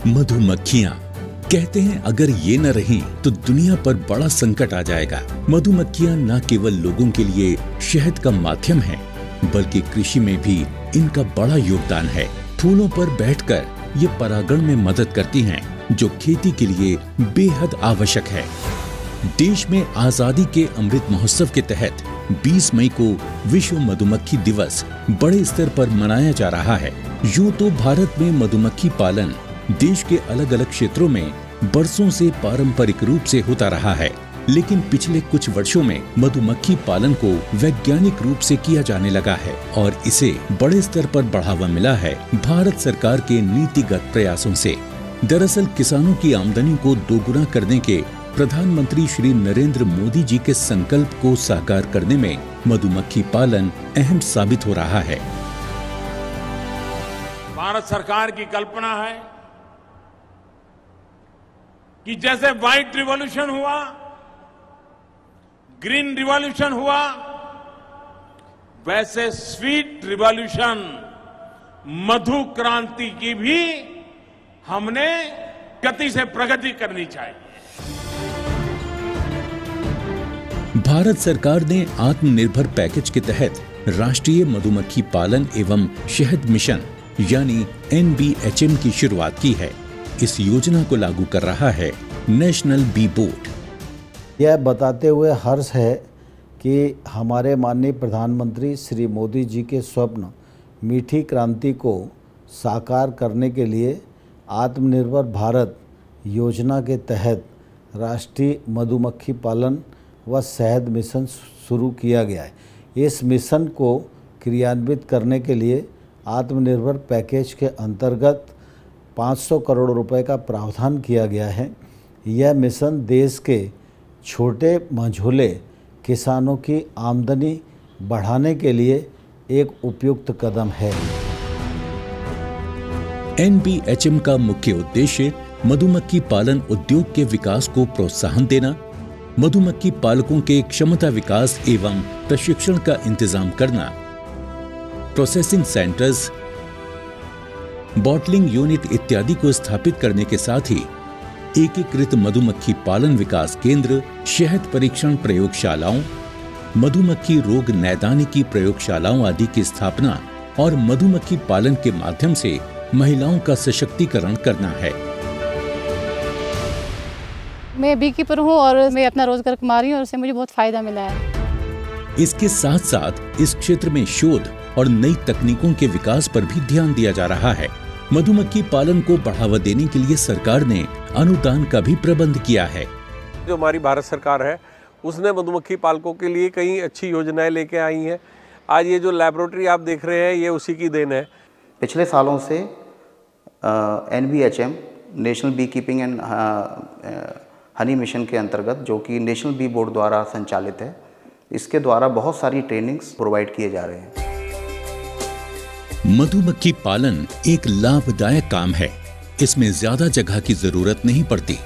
मधुमक्खियाँ कहते हैं अगर ये न रहीं तो दुनिया पर बड़ा संकट आ जाएगा। मधुमक्खियाँ न केवल लोगों के लिए शहद का माध्यम है, बल्कि कृषि में भी इनका बड़ा योगदान है। फूलों पर बैठकर ये परागण में मदद करती हैं, जो खेती के लिए बेहद आवश्यक है। देश में आजादी के अमृत महोत्सव के तहत 20 मई को विश्व मधुमक्खी दिवस बड़े स्तर पर मनाया जा रहा है। यूं तो भारत में मधुमक्खी पालन देश के अलग अलग क्षेत्रों में बरसों से पारंपरिक रूप से होता रहा है, लेकिन पिछले कुछ वर्षों में मधुमक्खी पालन को वैज्ञानिक रूप से किया जाने लगा है और इसे बड़े स्तर पर बढ़ावा मिला है भारत सरकार के नीतिगत प्रयासों से। दरअसल किसानों की आमदनी को दोगुना करने के प्रधानमंत्री श्री नरेंद्र मोदी जी के संकल्प को साकार करने में मधुमक्खी पालन अहम साबित हो रहा है। भारत सरकार की कल्पना है कि जैसे व्हाइट रिवॉल्यूशन हुआ, ग्रीन रिवॉल्यूशन हुआ, वैसे स्वीट रिवॉल्यूशन मधु क्रांति की भी हमने गति से प्रगति करनी चाहिए। भारत सरकार ने आत्मनिर्भर पैकेज के तहत राष्ट्रीय मधुमक्खी पालन एवं शहद मिशन यानी NBHM की शुरुआत की है। इस योजना को लागू कर रहा है नेशनल बी बोर्ड। यह बताते हुए हर्ष है कि हमारे माननीय प्रधानमंत्री श्री मोदी जी के स्वप्न मीठी क्रांति को साकार करने के लिए आत्मनिर्भर भारत योजना के तहत राष्ट्रीय मधुमक्खी पालन व शहद मिशन शुरू किया गया है। इस मिशन को क्रियान्वित करने के लिए आत्मनिर्भर पैकेज के अंतर्गत 500 करोड़ रुपए का प्रावधान किया गया है। यह मिशन देश के छोटे मझोले किसानों की आमदनी बढ़ाने के लिए एक उपयुक्त कदम है। NBHM का मुख्य उद्देश्य मधुमक्खी पालन उद्योग के विकास को प्रोत्साहन देना, मधुमक्खी पालकों के क्षमता विकास एवं प्रशिक्षण का इंतजाम करना, प्रोसेसिंग सेंटर्स, बॉटलिंग यूनिट इत्यादि को स्थापित करने के साथ ही एकीकृत मधुमक्खी पालन विकास केंद्र, शहद परीक्षण प्रयोगशालाओं, मधुमक्खी रोग नैदानिकी प्रयोगशालाओं आदि की स्थापना और मधुमक्खी पालन के माध्यम से महिलाओं का सशक्तिकरण करना है। मैं बी कीपर हूँ और मैं अपना रोजगार कमा रही हूँ और उससे मुझे बहुत फायदा मिला है। इसके साथ साथ इस क्षेत्र में शोध और नई तकनीकों के विकास पर भी ध्यान दिया जा रहा है। मधुमक्खी पालन को बढ़ावा देने के लिए सरकार ने अनुदान का भी प्रबंध किया है। जो हमारी भारत सरकार है उसने मधुमक्खी पालकों के लिए कई अच्छी योजनाएं लेके आई हैं। आज ये जो लैबोरेटरी आप देख रहे हैं ये उसी की देन है। पिछले सालों से NBHM national beekeeping and honey mission के अंतर्गत, जो कि नेशनल बी बोर्ड द्वारा संचालित है, इसके द्वारा बहुत सारी ट्रेनिंग्स प्रोवाइड किए जा रहे हैं। मधुमक्खी पालन एक लाभदायक काम है। इसमें ज्यादा जगह की जरूरत नहीं पड़ती।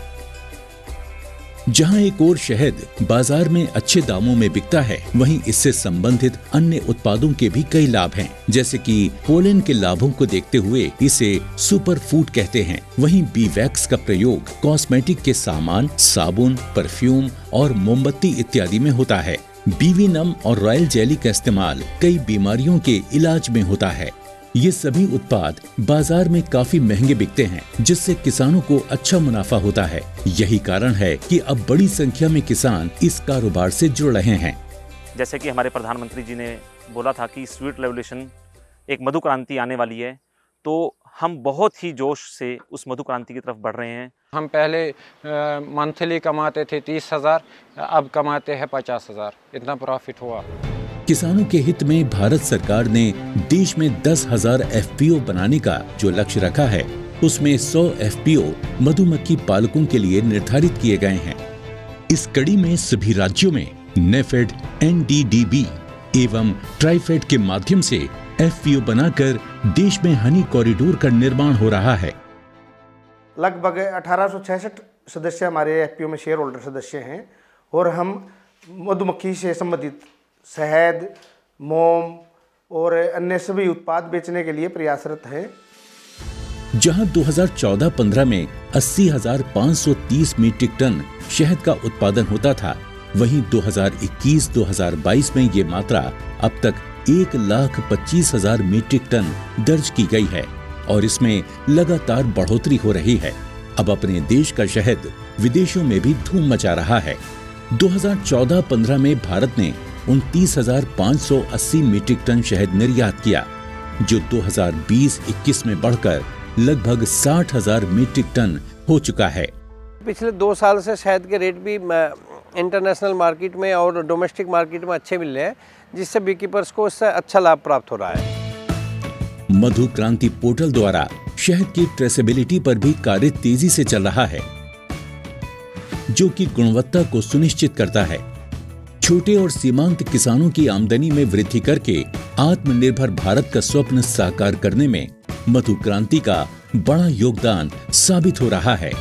जहां एक और शहद बाजार में अच्छे दामों में बिकता है, वहीं इससे संबंधित अन्य उत्पादों के भी कई लाभ हैं। जैसे कि पोलन के लाभों को देखते हुए इसे सुपर फूड कहते हैं। वहीं बी वैक्स का प्रयोग कॉस्मेटिक के सामान, साबुन, परफ्यूम और मोमबत्ती इत्यादि में होता है। बीवी नम और रॉयल जेली का इस्तेमाल कई बीमारियों के इलाज में होता है। ये सभी उत्पाद बाजार में काफी महंगे बिकते हैं, जिससे किसानों को अच्छा मुनाफा होता है। यही कारण है कि अब बड़ी संख्या में किसान इस कारोबार से जुड़ रहे हैं। जैसे कि हमारे प्रधानमंत्री जी ने बोला था कि स्वीट रेवोल्यूशन, एक मधु क्रांति आने वाली है, तो हम बहुत ही जोश से उस मधु क्रांति की तरफ बढ़ रहे हैं। हम पहले मंथली कमाते थे 30,000, अब कमाते हैं 50,000। इतना प्रॉफिट हुआ। किसानों के हित में भारत सरकार ने देश में 10,000 FPO बनाने का जो लक्ष्य रखा है, उसमें 100 FPO मधुमक्खी पालकों के लिए निर्धारित किए गए हैं। इस कड़ी में सभी राज्यों में नेफेड, NDDB एवं ट्राइफेड के माध्यम से FPO बनाकर देश में हनी कॉरिडोर का निर्माण हो रहा है। लगभग 1866 सदस्य हमारे FPO में शेयर होल्डर सदस्य हैं और हम मधुमक्खी से संबंधित शहद, मोम और अन्य सभी उत्पाद बेचने के लिए प्रयासरत हैं। जहां 2014-15 में 80,530 मीट्रिक टन शहद का उत्पादन होता था, वहीं 2021-2022 में ये मात्रा अब तक 1,25,000 मीट्रिक टन दर्ज की गई है और इसमें लगातार बढ़ोतरी हो रही है। अब अपने देश का शहद विदेशों में भी धूम मचा रहा है। 2014-15 में भारत ने 29,580 मीट्रिक टन शहद निर्यात किया, जो 2020-21 में बढ़कर लगभग 60,000 मीट्रिक टन हो चुका है। पिछले 2 साल से शहद के रेट भी इंटरनेशनल मार्केट में और डोमेस्टिक मार्केट में अच्छे मिल रहे हैं, जिससे बीकीपर्स को इससे अच्छा लाभ प्राप्त हो रहा है। मधु क्रांति पोर्टल द्वारा शहद की ट्रेसेबिलिटी पर भी कार्य तेजी से चल रहा है, जो कि गुणवत्ता को सुनिश्चित करता है। छोटे और सीमांत किसानों की आमदनी में वृद्धि करके आत्मनिर्भर भारत का स्वप्न साकार करने में मधु क्रांति का बड़ा योगदान साबित हो रहा है।